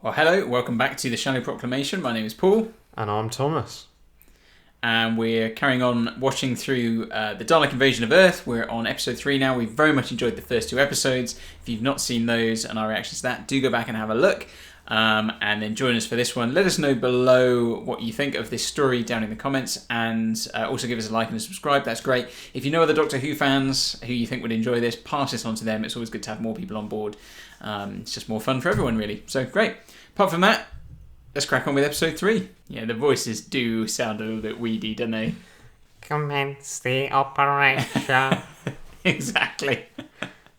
Well, hello, welcome back to the Shallow Proclamation. My name is Paul. And I'm Thomas. And we're carrying on watching through the Dalek Invasion of Earth. We're on episode 3 now. We've very much enjoyed the first 2 episodes. If you've not seen those and our reactions to that, do go back and have a look. And then join us for this one. Let us know below what you think of this story down in the comments. And also give us a like and a subscribe. That's great. If you know other Doctor Who fans who you think would enjoy this, pass this on to them. It's always good to have more people on board. It's just more fun for everyone, really. So, great. Apart from that, let's crack on with episode 3. Yeah, the voices do sound a little bit weedy, don't they? Commence the operation. Exactly.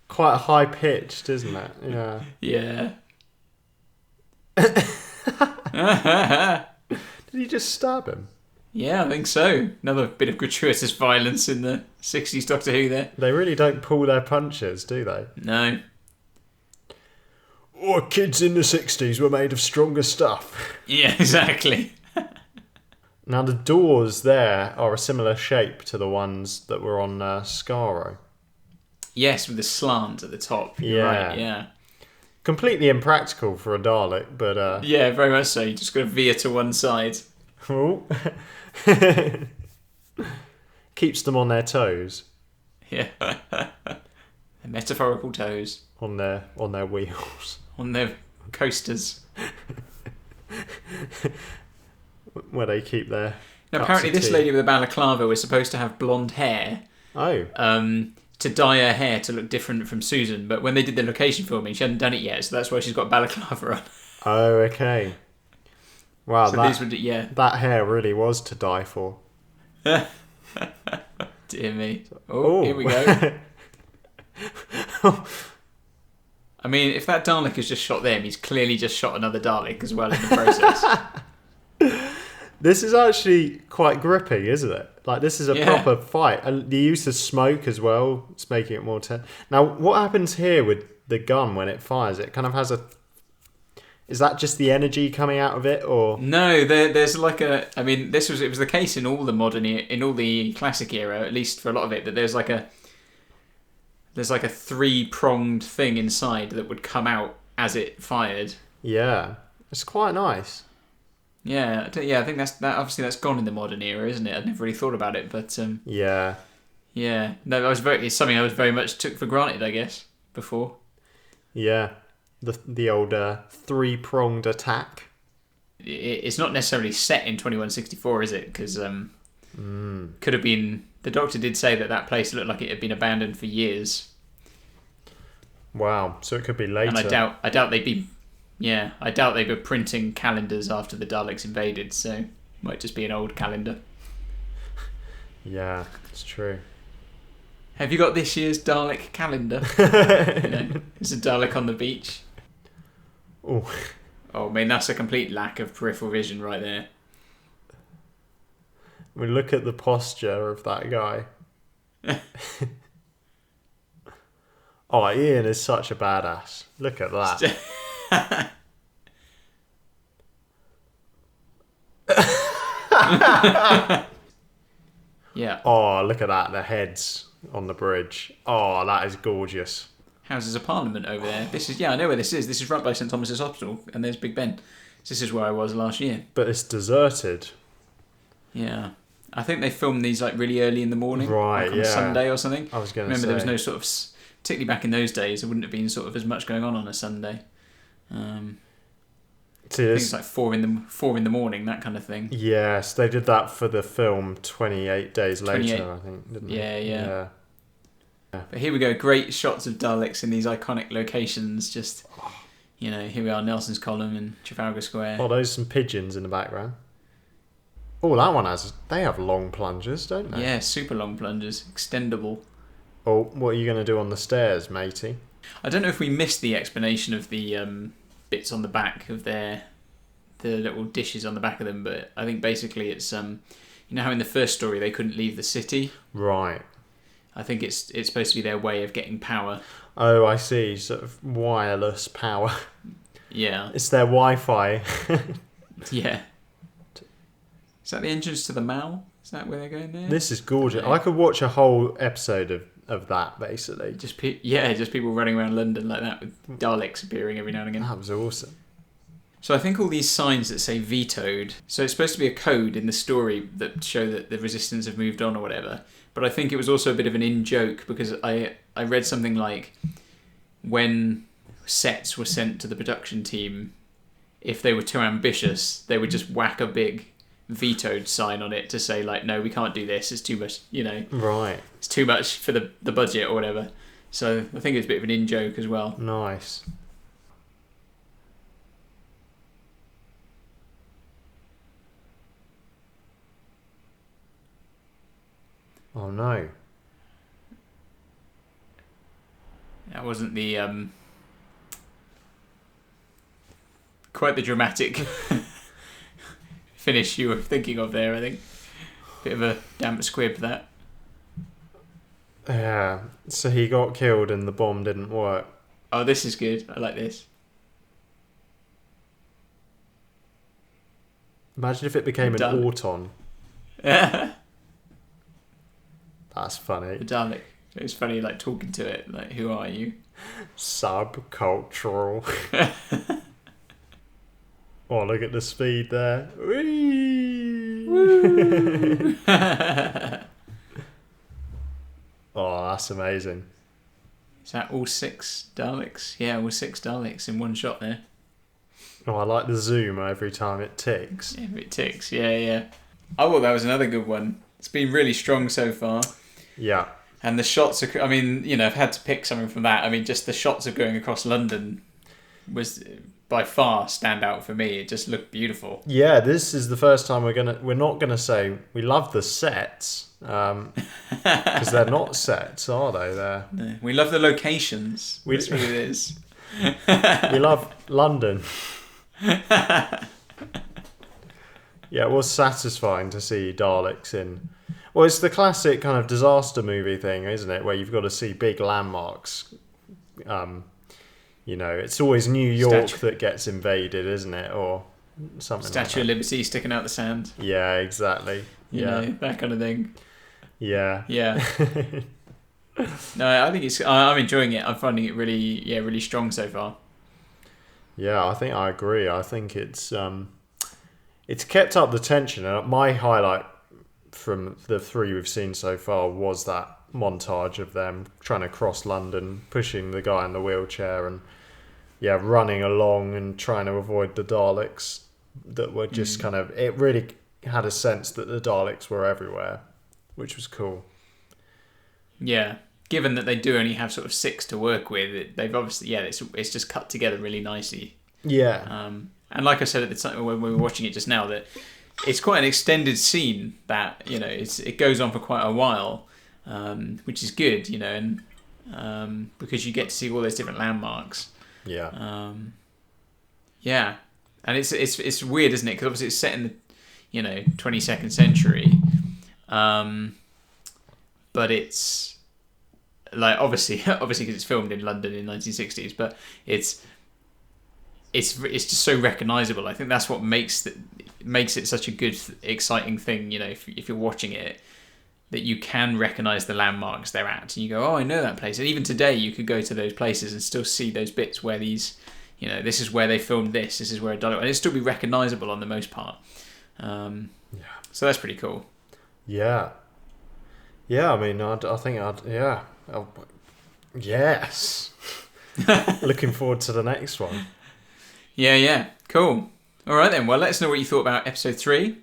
Quite high pitched, isn't it? Yeah. Yeah. Did he just stab him? Yeah, I think so. Another bit of gratuitous violence in the 60s Doctor Who there. They really don't pull their punches, do they? No. Oh, kids in the 60s were made of stronger stuff. Yeah, exactly. Now, the doors there are a similar shape to the ones that were on Skaro. Yes, with the slant at the top. You're Yeah. right, yeah. Completely impractical for a Dalek, but... Yeah, very much so. You just got to veer to one side. Oh. Keeps them on their toes. Yeah. The metaphorical toes. On their wheels. On their coasters. Where they keep their... Now, apparently this lady with a balaclava was supposed to have blonde hair. Oh. To dye her hair to look different from Susan, but when they did the location filming, she hadn't done it yet, so that's why she's got balaclava on. Oh, okay. Wow, So these would, yeah. that hair really was to die for. Dear me. Oh, here we go. I mean, if that Dalek has just shot them, he's clearly just shot another Dalek as well in the process. This is actually quite gripping, isn't it? Like, this is a Yeah. proper fight. And the use of smoke as well, it's making it more tense. Now, what happens here with the gun when it fires? It kind of has a... Is that just the energy coming out of it, or...? No, there's like a... I mean, it was the case in all the modern... In all the classic era, at least for a lot of it, that there's like a 3-pronged thing inside that would come out as it fired. Yeah. It's quite nice. Yeah, I think that obviously that's gone in the modern era, isn't it? I'd never really thought about it, but Yeah. yeah, no, it's something I was very much took for granted, I guess, before. Yeah. The old 3-pronged attack. It's not necessarily set in 2164, is it? Because could have been. The Doctor did say that place looked like it had been abandoned for years. Wow. So it could be later. And I doubt they'd be. Yeah, I doubt they were printing calendars after the Daleks invaded, so it might just be an old calendar. Yeah, it's true. Have you got this year's Dalek calendar? It's a Dalek on the beach. Oh. Oh, I mean, that's a complete lack of peripheral vision right there. We look at the posture of that guy. Oh, Ian is such a badass. Look at that. Yeah. Oh, look at that. The heads on the bridge. Oh, that is gorgeous. Houses of Parliament over there. I know where this is. This is right by St Thomas's Hospital, and there's Big Ben. This is where I was last year. But it's deserted. Yeah. I think they filmed these like really early in the morning. Right, like on Sunday or something. I was going to say. Remember, there was no sort of... Particularly back in those days, there wouldn't have been sort of as much going on a Sunday. I think it's like 4 in the morning, that kind of thing. Yes, they did that for the film 28 Days Later, I think, didn't they? Yeah. But here we go, great shots of Daleks in these iconic locations. Just, here we are, Nelson's Column and Trafalgar Square. Oh, those some pigeons in the background. Oh, that one they have long plungers, don't they? Yeah, super long plungers, extendable. Oh, what are you going to do on the stairs, matey? I don't know if we missed the explanation of the bits on the back of the little dishes on the back of them, but I think basically it's you know how in the first story they couldn't leave the city? Right. I think it's supposed to be their way of getting power. Oh, I see. Sort of wireless power. Yeah. It's their Wi-Fi. Yeah. Is that the entrance to the Mall? Is that where they're going there? This is gorgeous. I could watch a whole episode of that, basically. Just people running around London like that with Daleks appearing every now and again. That was awesome. So I think all these signs that say vetoed, so it's supposed to be a code in the story that show that the resistance have moved on or whatever. But I think it was also a bit of an in-joke because I read something like when sets were sent to the production team, if they were too ambitious, they would just whack a big vetoed sign on it to say like, no, we can't do this. It's too much, Right. It's too much for the budget or whatever. So I think it's a bit of an in-joke as well. Nice. Oh no. That wasn't the quite the dramatic finish you were thinking of there, I think. Bit of a damp squib, that. Yeah. So he got killed and the bomb didn't work. Oh, this is good. I like this. Imagine if it became an Auton. That's funny. The Dalek. It was funny, like, talking to it. Like, who are you? Subcultural. Oh, look at the speed there. Whee! Oh, that's amazing. Is that all 6 Daleks? Yeah, all 6 Daleks in one shot there. Oh, I like the zoom every time it ticks. Yeah, it ticks. Yeah. Oh, well, that was another good one. It's been really strong so far. Yeah. And the shots are... I mean, I've had to pick something from that. I mean, just the shots of going across London was by far stand out for me. It just looked beautiful. Yeah, this is the first time we're not gonna say we love the sets. Because they're not sets, are they? No, we love the locations. That's what it is. We love London. Yeah, it was satisfying to see Daleks in... Well, it's the classic kind of disaster movie thing, isn't it? Where you've got to see big landmarks. It's always New York that gets invaded, isn't it? Or something Statue like of Liberty sticking out the sand. Yeah, exactly. You know, that kind of thing. Yeah. Yeah. No, I think I'm enjoying it. I'm finding it really strong so far. Yeah, I think I agree. I think it's kept up the tension. And my highlight from the 3 we've seen so far was that montage of them trying to cross London, pushing the guy in the wheelchair and running along and trying to avoid the Daleks that were just kind of... It really had a sense that the Daleks were everywhere, which was cool. Yeah. Given that they do only have sort of 6 to work with, they've obviously... Yeah, it's just cut together really nicely. Yeah. And like I said at the time when we were watching it just now, that it's quite an extended scene that, it goes on for quite a while, which is good, and because you get to see all those different landmarks. Yeah. Yeah. And it's weird, isn't it? Because obviously it's set in the 22nd century, but it's like obviously because it's filmed in London in 1960s, but it's just so recognisable. I think that's what makes it such a good, exciting thing. If you're watching it, that you can recognise the landmarks they're at, and you go, oh, I know that place. And even today, you could go to those places and still see those bits where these, this is where they filmed this. This is where and it'd still be recognisable on the most part. So that's pretty cool. Yeah. Yeah, I mean, I think yeah. Yes. Looking forward to the next one. Yeah. Cool. All right then. Well, let us know what you thought about episode 3,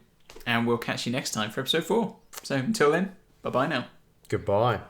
and we'll catch you next time for episode 4. So until then, bye-bye now. Goodbye.